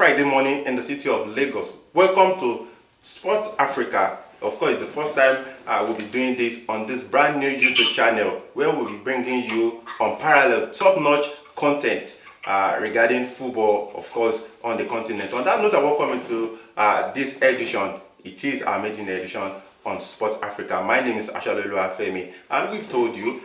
Friday morning in the city of Lagos. Welcome to Sports Africa. Of course, it's the first time we'll be doing this on this brand new YouTube channel where we'll be bringing you unparalleled, top-notch content regarding football, of course, on the continent. On that note, I welcome you to this edition. It is our maiden edition on Sport Africa. My name is Ashalolu Afemi, and we've told you,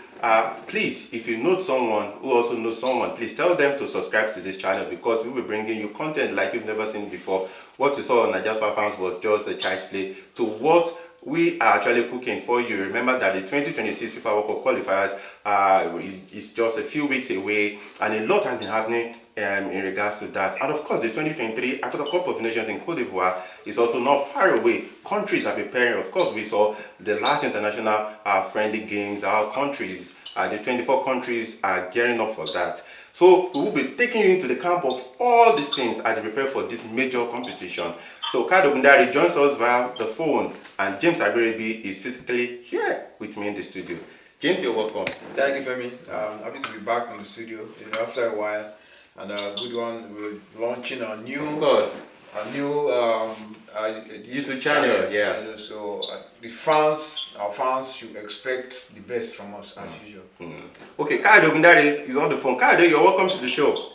please, if you know someone who also knows someone, please tell them to subscribe to this channel because we'll be bringing you content like you've never seen before. What you saw on Nigeria's fans was just a child's play to what we are actually cooking for you. Remember that the 2026 FIFA World Cup qualifiers is just a few weeks away, and a lot has been happening in regards to that. And of course, the 2023 Africa Cup of Nations in Cote d'Ivoire is also not far away. Countries are preparing. Of course, we saw the last international friendly games. Our countries, the 24 countries, are gearing up for that. So we will be taking you into the camp of all these things as they prepare for this major competition. So Cote Ogundari joins us via the phone, and James Agberebi is physically here with me in the studio. James, you're welcome. Thank you, Femi. Happy to be back in the studio after a while. And a good one. We're launching a new, YouTube channel. Yeah. So our fans should expect the best from us as usual. Okay, Cote Ogundari is on the phone. Cote, you're welcome to the show.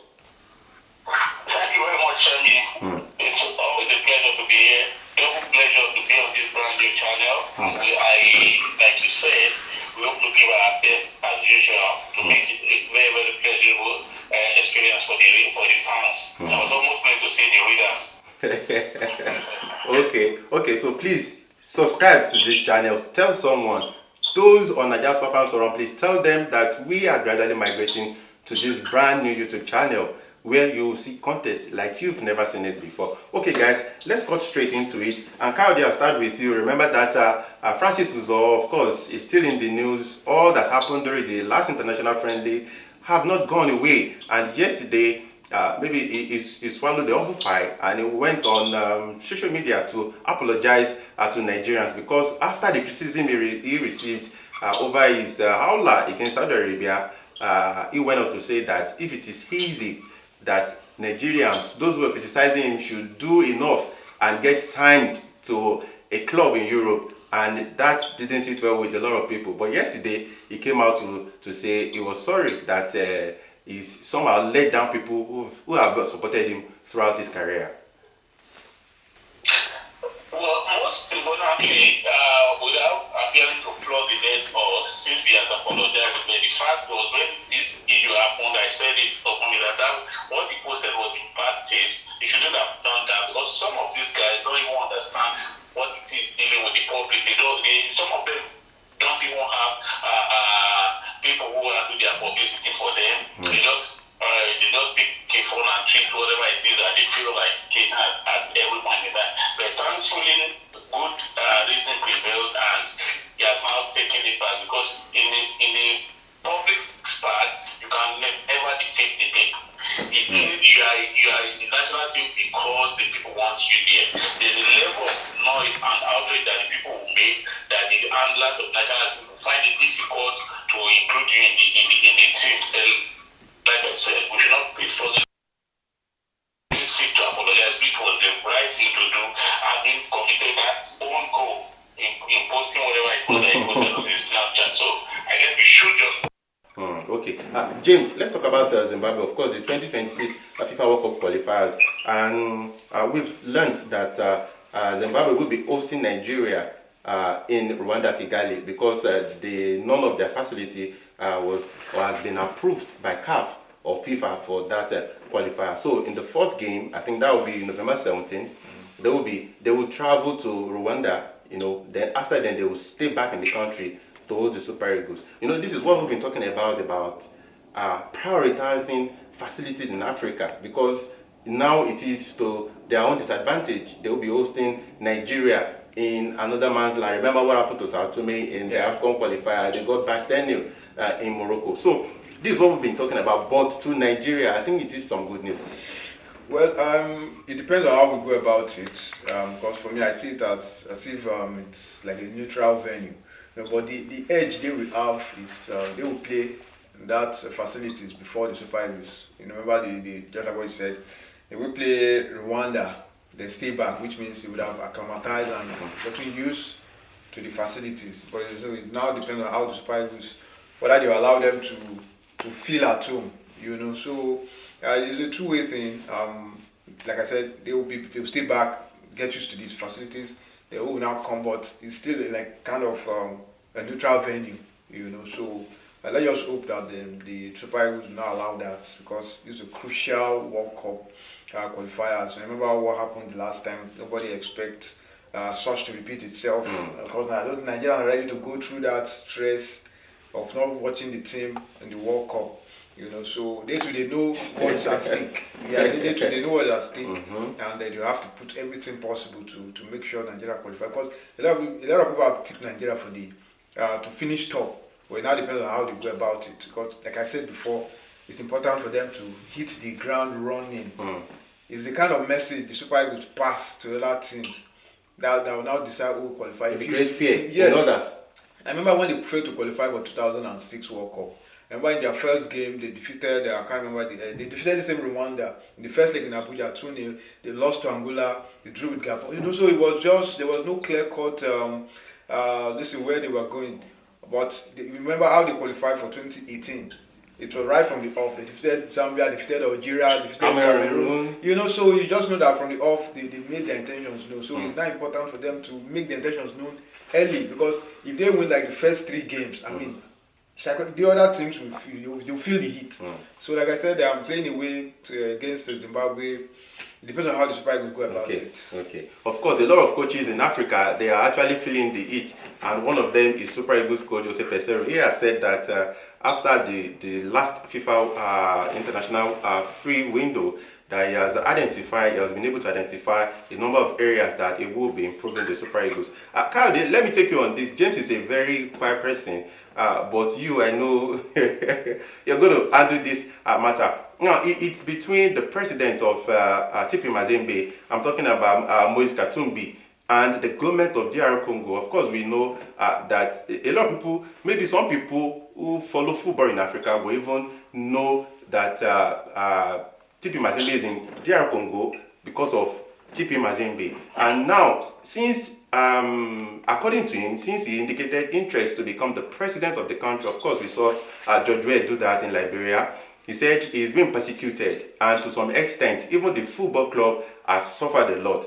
Thank you very much, Shani. It's always a pleasure to be here. Double pleasure to be on this brand new channel. And like you said, we hope to give our best as usual to make it a very, very pleasurable experience for the fans. I was almost going to say the readers. Okay, so please subscribe to this channel. Tell someone. Those on Nigeria's fans forum, please tell them that we are gradually migrating to this brand new YouTube channel where you will see content like you've never seen it before. Okay guys, let's cut straight into it. And Cote, I'll start with you. Remember that Francis Uzo, of course, is still in the news. All that happened during the last international friendly have not gone away. And yesterday, maybe he swallowed the humble pie and he went on social media to apologize to Nigerians because after the criticism he received over his howler against Saudi Arabia, he went on to say that if it is easy that Nigerians, those who are criticizing him, should do enough and get signed to a club in Europe, and that didn't sit well with a lot of people. But yesterday, he came out to say he was sorry that he's somehow let down people who have supported him throughout his career. Well, most importantly, without appearing to flog the dead horse, since he has apologized, but the fact was when this issue happened, I said it openly that what he posted was in bad taste. He shouldn't have done that because some of these guys don't even understand what it is dealing with the public. Some of them don't even have people who are doing their publicity for them. They just pick a phone and treat whatever it is that they feel like they have at every point in time. But thankfully, good reason prevailed, and he has now taken it back because in the public part, you can never defeat the people. You are in the national team because the people want you there. There's a level of noise and outrage that the people will make that the handlers of national team will find it difficult to include you in the team. Like I said, we should not be struggling to apologize, which was the right thing to do, having committed that own goal in posting whatever it was that he posted on his Snapchat. So I guess we should just. Okay, James, let's talk about Zimbabwe. Of course, the 2026 FIFA World Cup qualifiers, and we've learned that Zimbabwe will be hosting Nigeria in Rwanda, Kigali, because none of their facility has been approved by CAF or FIFA for that qualifier. So in the first game, I think that will be November 17th. They will travel to Rwanda. Then after then they will stay back in the country to host the Super Eagles. This is what we've been talking about prioritizing facilities in Africa, because now it is to their own disadvantage. They will be hosting Nigeria in another man's land. Remember what happened to Sao Tome in the AFCON qualifier? They got bashed 10-0 in Morocco. So this is what we've been talking about. But to Nigeria, I think it is some good news. Well, it depends on how we go about it. Because for me, I see it as if it's like a neutral venue. But the edge they will have is they will play that facilities before the Super Eagles. Remember just like what you said, If we play Rwanda, they stay back, which means they would have acclimatized and gotten used to the facilities. But it now depends on how the Super Eagles, whether they allow them to feel at home, So it's a two-way thing. Like I said, they'll stay back, get used to these facilities. They will now come, but it's still like kind of a neutral venue, So let's just hope that the Super Eagles will not allow that, because it's a crucial World Cup qualifiers. Remember what happened the last time? Nobody expects such to repeat itself. Because I don't think Nigeria are ready to go through that stress of not watching the team in the World Cup. So they know what's at stake. Yeah, they know what's at stake, and then you have to put everything possible to make sure Nigeria qualify. Because a lot of people have tipped Nigeria for the to finish top. But it now depends on how they go about it. Because, like I said before, it's important for them to hit the ground running. It's the kind of message the Super Eagles pass to other teams that will now decide who will qualify. If great fear. Yes. I remember when they failed to qualify for 2006 World Cup. Remember in their first game, they defeated, I can't remember, they defeated the same Rwanda. In the first leg in Abuja, 2-0. They lost to Angola, they drew with Gabon. So it was just, there was no clear-cut, this is where they were going. But remember how they qualified for 2018. It was right from the off. They defeated Zambia, defeated Algeria, defeated Cameroon. So you just know that from the off, they made their intentions known. So it's not important for them to make their intentions known early, because if they win like the first 3 games, I mean, the other teams will feel the heat. So like I said, they are playing away against Zimbabwe. It depends on how the Super Eagles go about it. Okay. Of course, a lot of coaches in Africa, they are actually feeling the heat, and one of them is Super Eagles coach Jose Peseiro. He has said that after the last FIFA international free window, that he has been able to identify a number of areas that he will be improving the Super Eagles. Kyle, let me take you on this. James is a very quiet person, but I know you're going to handle this matter. Now, it's between the president of TP Mazembe, I'm talking about Moise Katumbi, and the government of DR Congo. Of course, we know that a lot of people, maybe some people who follow football in Africa will even know that TP Mazembe is in DR Congo because of TP Mazembe. And now, since, according to him, since he indicated interest to become the president of the country, of course, we saw George Weah do that in Liberia. He said he's been persecuted, and to some extent, even the football club has suffered a lot.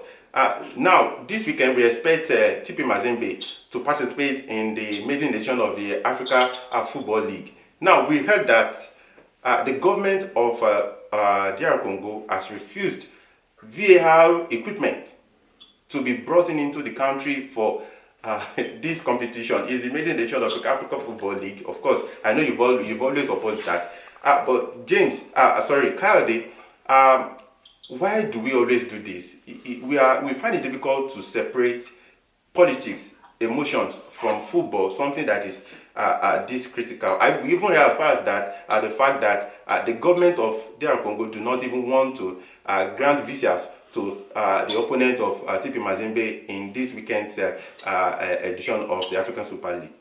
Now, this weekend, we expect TP Mazembe to participate in the maiden edition of the Africa Football League. Now, we heard that the government of DR Congo has refused VAR equipment to be brought into the country for this competition. Is the maiden edition of the Africa Football League. Of course, I know you've always opposed that. But James, Kayode, why do we always do this? We find it difficult to separate politics, emotions from football, something that is this critical. We even hear as far as that the fact that the government of DR Congo do not even want to grant visas to the opponent of TP Mazembe in this weekend's edition of the African Super League.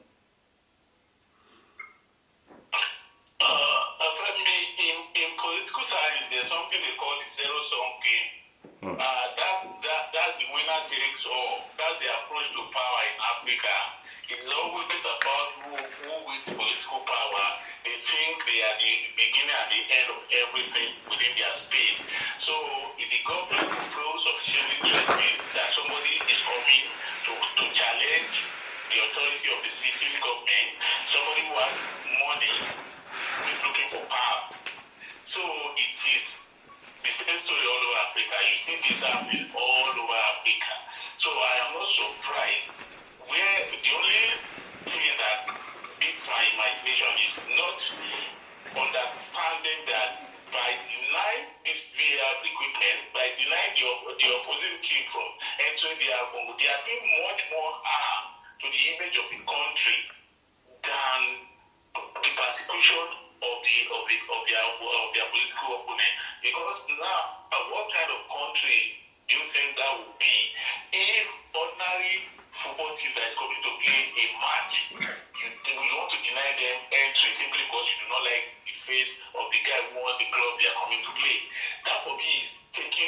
In political science, there's something they call the zero-sum game. That's the winner takes all. That's the approach to power in Africa. It's always about who wins political power. They think they are the beginning and the end of everything within their space. So if the government flows sufficiently threatening that somebody is coming to challenge the authority of the sitting government, somebody who has money, who is looking for power. So it is the same story all over Africa. You see this happening all over Africa. So I am not surprised. Where the only thing that beats my imagination is not understanding that by denying this VAR equipment, by denying the opposing team from entering the Congo, they are doing much more harm to the image of the country than the persecution of their political opponent. Because now, what kind of country do you think that would be if ordinary football team that is coming to play a match, you want to deny them entry simply because you do not like the face of the guy who wants the club they are coming to play? That for me is taking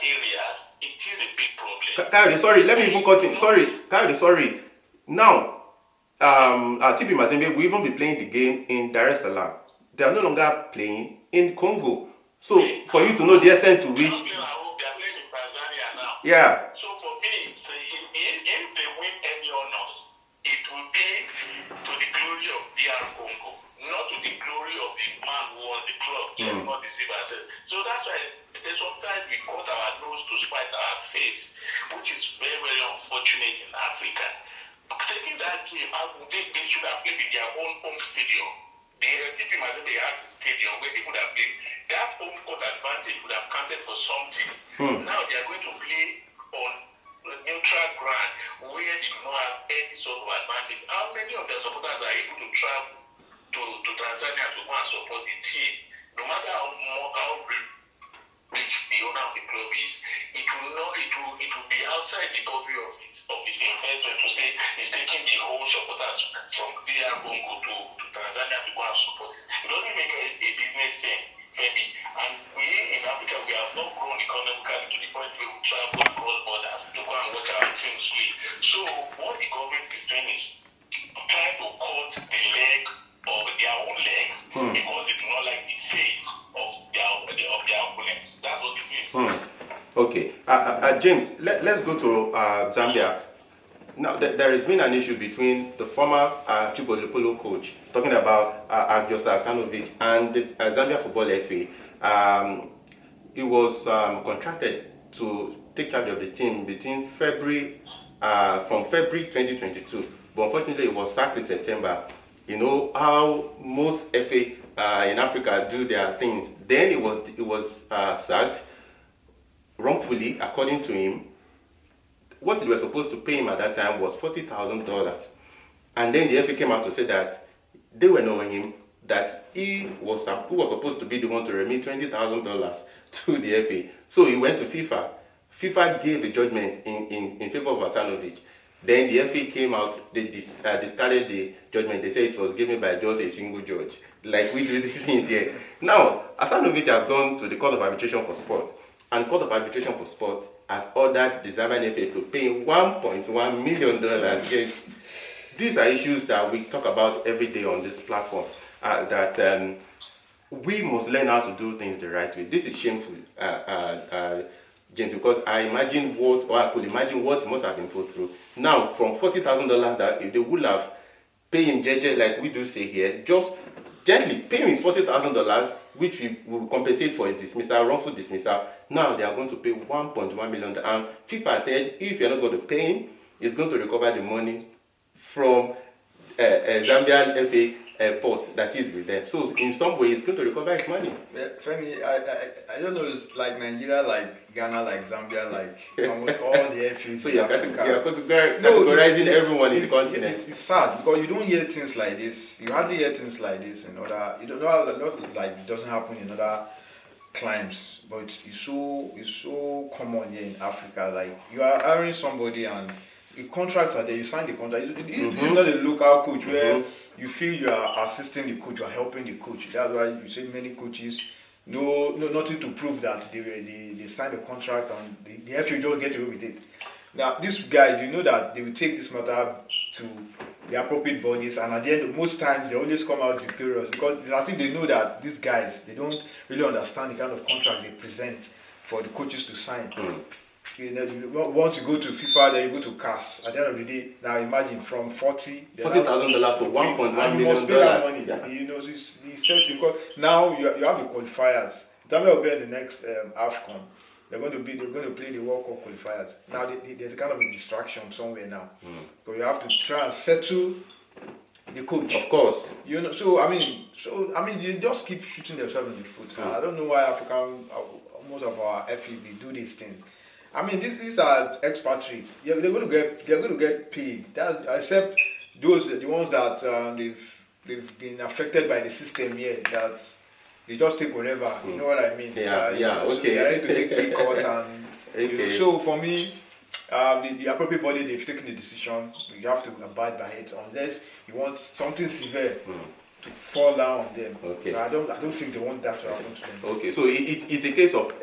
areas, it is a big problem. Kayode, sorry, let me even cut in. Sorry, Kayode, sorry. Now, TP Mazembe will even be playing the game in Dar es Salaam. They are no longer playing in Congo. So, for you to know the extent to which... They are playing in Tanzania now. Yeah. So for me, if they win any honors, it will be to the glory of DR Congo, not to the glory of the man who won the club. Let's not deceive ourselves. So that's why I say sometimes we cut our nose to spite our face, which is very, very unfortunate in Africa. Taking that game, they should have played in their own home stadium. The TP Mazembe has a stadium where they could have played. That home court advantage would have counted for something. Now they are going to play on a neutral ground where they do not have any sort of advantage. How many of their supporters are able to travel to Tanzania to go and support the team? No matter how rich the owner of the club is, it will be outside the purview of his investment to say he's taking the whole supporters from DR Congo to Tanzania to go and support it. It doesn't make a business sense, maybe. And we in Africa, we have not grown economically to the point where we travel across borders to go and watch our teams play. So what the government is doing is trying to cut the leg of their own legs because they do not like the face of their opponents. That's what it is. Okay. James, let's go to Zambia. Now, there has been an issue between the former Chibolopolo coach, talking about Augustine Ahinful, and the Zambia Football FA. He was contracted to take charge of the team between from February 2022, but unfortunately, he was sacked in September. You know how most FA in Africa do their things. Then it was sacked wrongfully, according to him. What they were supposed to pay him at that time was $40,000. And then the FA came out to say that they were knowing him, that he was supposed to be the one to remit $20,000 to the FA. So he went to FIFA. FIFA gave a judgment in favor of Ahinful. Then the FA came out, they discarded the judgment. They said it was given by just a single judge. Like we do these things here. Now, Ahinful has gone to the Court of Arbitration for Sport. And Court of Arbitration for Sport has ordered the Zambian FA to pay $1.1 million. Yes. These are issues that we talk about every day on this platform. That we must learn how to do things the right way. This is shameful, James, because I could imagine what he must have been put through. Now, from $40,000 that if they would have paid him JJ, like we do say here, just gently pay him his $40,000, which we will compensate for his dismissal, wrongful dismissal. Now they are going to pay $1.1 million. And FIFA said if you're not going to pay him, it's going to recover the money from Zambian FA post that is with them. So in some way, it's going to recover his money. Yeah, Femi, I don't know, it's like Nigeria, like Ghana, like Zambia, like almost all the FAs. So you're categorizing everyone in the continent. It's sad because you don't hear things like this. You hardly hear things like this in other. You don't know, not like it doesn't happen in other climes, but it's so common here in Africa. Like you are hiring somebody and the contracts are there. You sign the contract. It's not a local coach where you feel you are assisting the coach, you are helping the coach. That's why you see many coaches nothing to prove that they signed the contract and the FA don't get away with it. Now these guys, you know that they will take this matter to the appropriate bodies, and at the end, most times they always come out victorious because I think they know that these guys, they don't really understand the kind of contract they present for the coaches to sign. You know, once you go to FIFA, then you go to CAS. At the end of the day, now imagine from $40,000 to $1.1 million. You must pay that money. Yeah. You know, it's certain because now you have the qualifiers. Zambia will be in the next AFCON. They're going to play the World Cup qualifiers. Now there's a kind of a distraction somewhere now. So you have to try and settle the coach. Of course. You know, so I mean, you just keep shooting themselves in the foot. I don't know why most of our FA they do these things. I mean, these are expatriates. Yeah, they're going to get paid. That except the ones that they've been affected by the system here. That they just take whatever. You know what I mean? Okay. So they're ready to take pay cut and. Okay. You know, so for me, the appropriate body they've taken the decision. You have to abide by it unless you want something severe. to fall down on them. Okay. I don't think they want that to happen to them. Okay, so it's a case of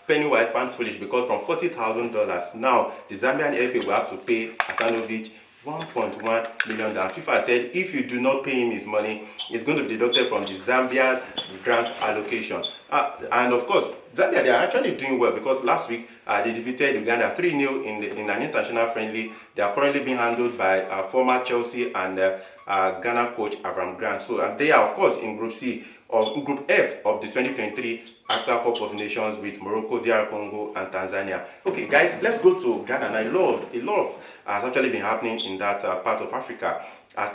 penny wise, pound foolish, because from $40,000 now the Zambian FA will have to pay Hasanovic $1.1 million. FIFA said if you do not pay him his money, it's going to be deducted from the Zambian grant allocation. And of course, Zambia, they are actually doing well because last week they defeated Uganda 3-0 in an international friendly. They are currently being handled by former Chelsea and Ghana coach Abraham Grant. So they are of course in Group C or Group F of the 2023 AFCON Cup of Nations with Morocco, DR Congo, and Tanzania. Okay, guys, let's go to Ghana. And a lot has actually been happening in that part of Africa.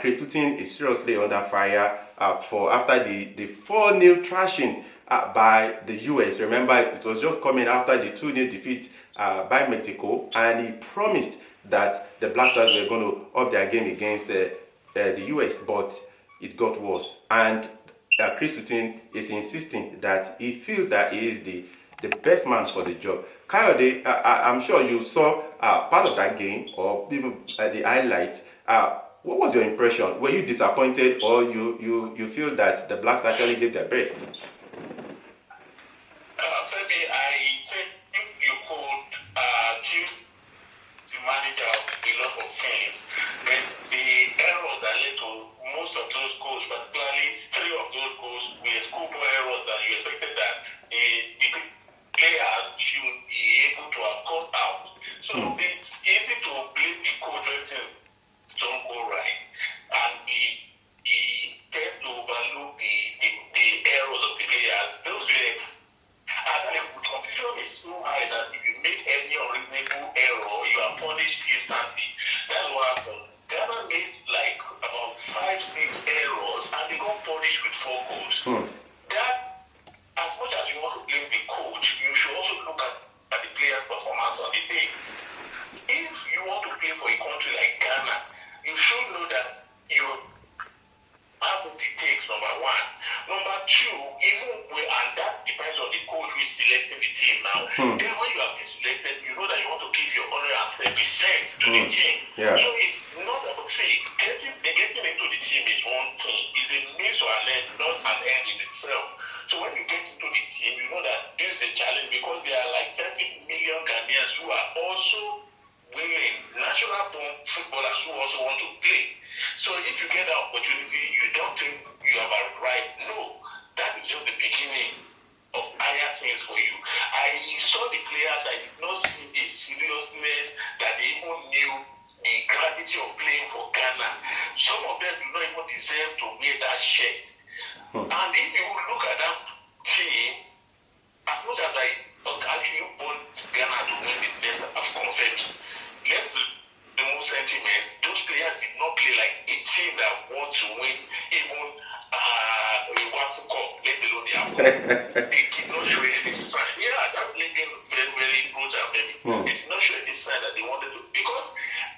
Chris Hughton is seriously under fire after the 4-0 thrashing by the US. Remember, it was just coming after the 2-0 defeat by Mexico, and he promised that the Black Stars were going to up their game against the US, but it got worse. And Chris Hughton is insisting that he feels that he is the best man for the job. Coyote, I'm sure you saw part of that game or even the highlights. What was your impression? Were you disappointed, or you feel that the Blacks actually gave their best? Femi, I think you could accuse the manager of a lot of things, but the errors that led to most of those goals, particularly 3 of those goals, were schoolboy errors that you expected that the players should be able to have cut out. So it's easy to blame the coach when things don't go right, and we tend to overlook the errors of the players. Those were, and the competition is so high that if you make any unreasonable error, you are punished instantly. That's what happened. Ghana made like about 5-6 errors, and they got punished with 4 goals. That, as much as you want to blame the coach, you should also look at the players' performance on the day. If you want to play for a country like Ghana, you should know that you have what it takes, number 1. Number 2, and that depends on the coach who is selecting the team now. Then when you have been selected, you know that you want to give your 110% to the team. Yeah. So it's not about getting into the team is one thing. It's a means to an end, not an end in itself. So when you get into the team, you know that this is a challenge because there are like 30 million Ghanaians who are also women, national-born footballers who also want to play. So if you get that opportunity, you don't think you have a right. No, that is just the beginning of higher things for you. I saw the players, I did not see a seriousness that they even knew the gravity of playing for Ghana. Some of them do not even deserve to wear that shirt. And if you look at that team, as much as I actually want Ghana to win the next AFCON, let's remove sentiments. Those players did not play like a team that wants to win even a World Cup, let alone the AFCON. They did not show any sign. Yeah, that's making very, very brutal. They did not show any sign that they wanted to. Because,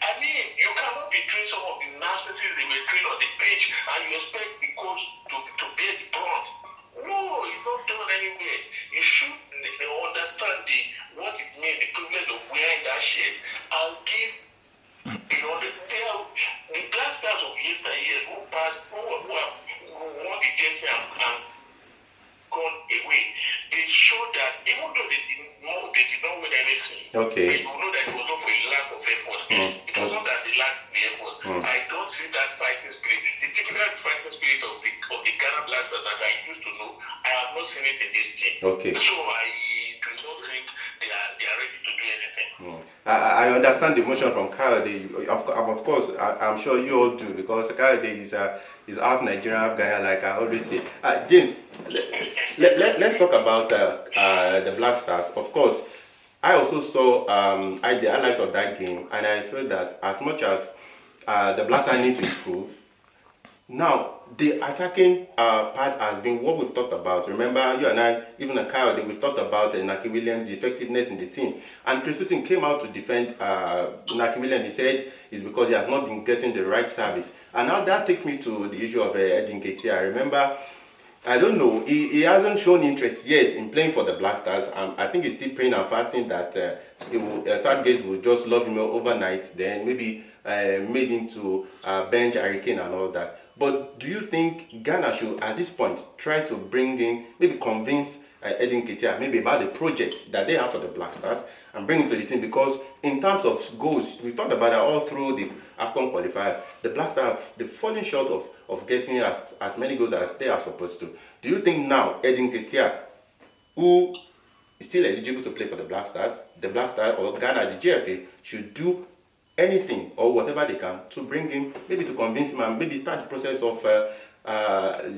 I mean, you cannot be doing some of the nasty things they were doing on the pitch and you expect the coach to bear the brunt. No, it's not done anywhere. You should understand what it means, the privilege of wearing that shirt, and give, the Black Stars of yesteryear who won the jersey and gone away. They showed that even though they did not win anything, Okay. you know that it was not for a lack of effort. It was not that they lacked the effort. I don't see that fighting spirit. The typical fighting spirit of the Ghana Black Stars that I used to know, I have not seen it in this team. Okay. So I do not think they are ready to do anything. I understand the emotion from Kayode. Of course, I'm sure you all do, because Kayode is half Nigerian, half Ghana, like I always say. James, let's talk about the Black Stars. Of course, I also saw the highlights of that game, and I feel that as much as the Black Stars need to improve, now the attacking part has been what we've talked about. Remember, you and I, even at Cote, we've talked about Naki Williams' effectiveness in the team. And Chris Hughton came out to defend Naki Williams. He said it's because he has not been getting the right service. And now that takes me to the issue of Edin Ketia. Remember, I don't know, he hasn't shown interest yet in playing for the Black Stars. I think he's still praying and fasting that Southgate will just love him overnight, then maybe made him to bench Hurricane and all that. But do you think Ghana should, at this point, try to bring in, maybe convince Edin Ketia, maybe about the project that they have for the Black Stars and bring it to the team? Because in terms of goals, we talked about that all through the AFCON qualifiers. The Black Stars, they've fallen short of getting as many goals as they are supposed to. Do you think now Edin Ketia, who is still eligible to play for the Black Stars or Ghana, the GFA, should do anything or whatever they can to bring him, maybe to convince him and maybe start the process of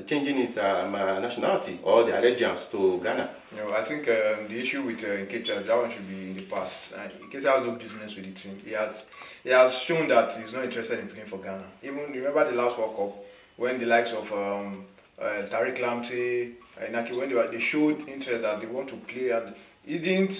changing his nationality or the allegiance to Ghana? I think the issue with Nketiah, that one should be in the past. Nketiah has no business with the team. He has shown that he's not interested in playing for Ghana. Even remember the last World Cup when the likes of Tariq Lamptey, Naki, when they showed interest that they want to play, and he didn't.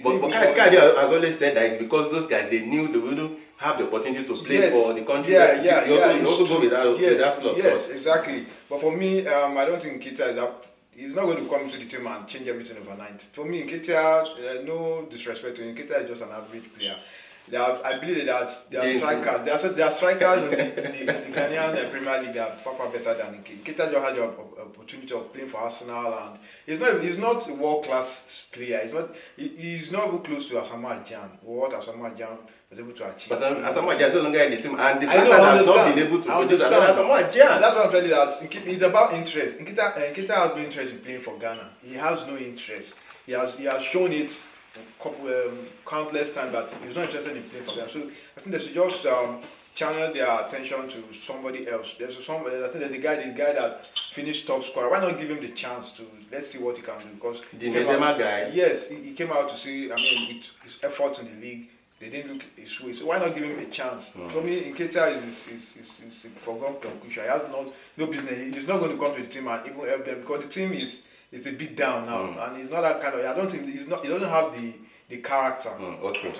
But Kadi has always said that it's because those guys, they knew they wouldn't have the opportunity to play for the country. You also go with that club. Yes, exactly. But for me, I don't think Nketiah is that. He's not going to come to the team and change everything overnight. For me, Nketiah, no disrespect to him, Nketiah is just an average player. I believe that there are strikers. There are strikers in the Ghanaian Premier League that are far better than Nketiah. Nketiah just had the opportunity of playing for Arsenal, and he's not a world class player. He's not even close to Asamoah Gyan. What Asamoah Gyan was able to achieve. But Asamoah Gyan is no longer in the team, and the person has not been able to produce another Asamoah Gyan. That's what I'm telling you. That it's about interest. Nketiah has no interest in playing for Ghana. He has no interest. He has shown it countless times that he's not interested in playing for them. So I think they should just channel their attention to somebody else. I think that the guy that finished top scorer. Why not give him the chance to let's see what he can do? Because the Medema guy. Yes, he came out to see. I mean, with his efforts in the league, they didn't look his way. So why not give him a chance? For me, Nketiah is a forgotten conclusion. He has no business. He's not going to come to the team and even help them because the team is a bit down now, and he's not that kind of. I don't think he doesn't have the character. Okay.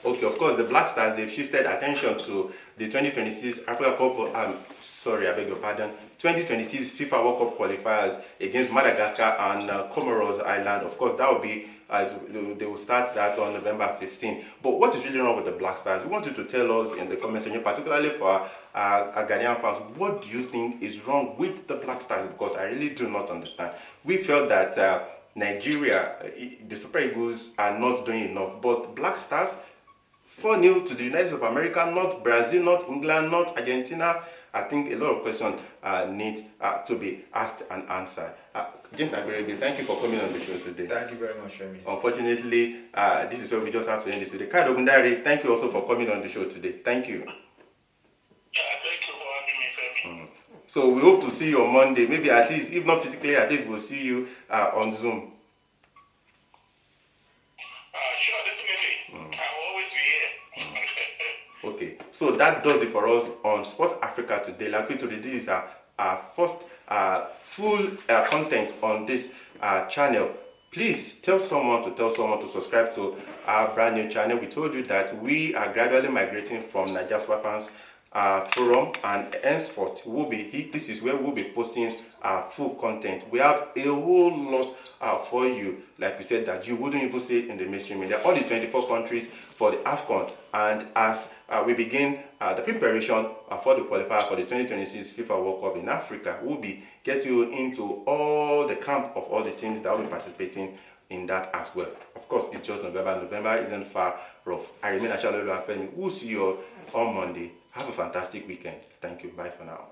Okay. Of course, the Black Stars, they've shifted attention to the 2026 Africa Cup. Sorry, I beg your pardon. 2026 FIFA World Cup qualifiers against Madagascar and Comoros Island. Of course, that will be. They will start that on November 15. But what is really wrong with the Black Stars? We want you to tell us in the comments section, particularly for our Ghanaian fans, what do you think is wrong with the Black Stars? Because I really do not understand. We felt that Nigeria, the Super Eagles are not doing enough, but Black Stars 4-0 to the United States of America, not Brazil, not England, not Argentina. I think a lot of questions need to be asked and answered. James Agberebe, thank you for coming on the show today. Thank you very much, Femi. Unfortunately, this is where we just have to end this today. Kai Ogundare, thank you also for coming on the show today. Thank you. Thank you for having me, Femi. So we hope to see you on Monday. Maybe at least, if not physically, at least we'll see you on Zoom. Sure, definitely. I'll always be here. Okay, so that does it for us on Sports Africa today. Like we told you, this is our first full content on this channel. Please tell someone to subscribe to our brand new channel. We told you that we are gradually migrating from Nigeria Super Fans forum, and henceforth this is where we'll be posting full content. We have a whole lot for you, like we said, that you wouldn't even see in the mainstream media. All the 24 countries for the AFCON, and as we begin the preparation for the qualifier for the 2026 FIFA World Cup in Africa, we'll be getting you into all the camp of all the teams that will be participating in that as well. Of course, it's just November. November isn't far off. I remain Achalo Afeni. We'll see you on Monday. Have a fantastic weekend. Thank you. Bye for now.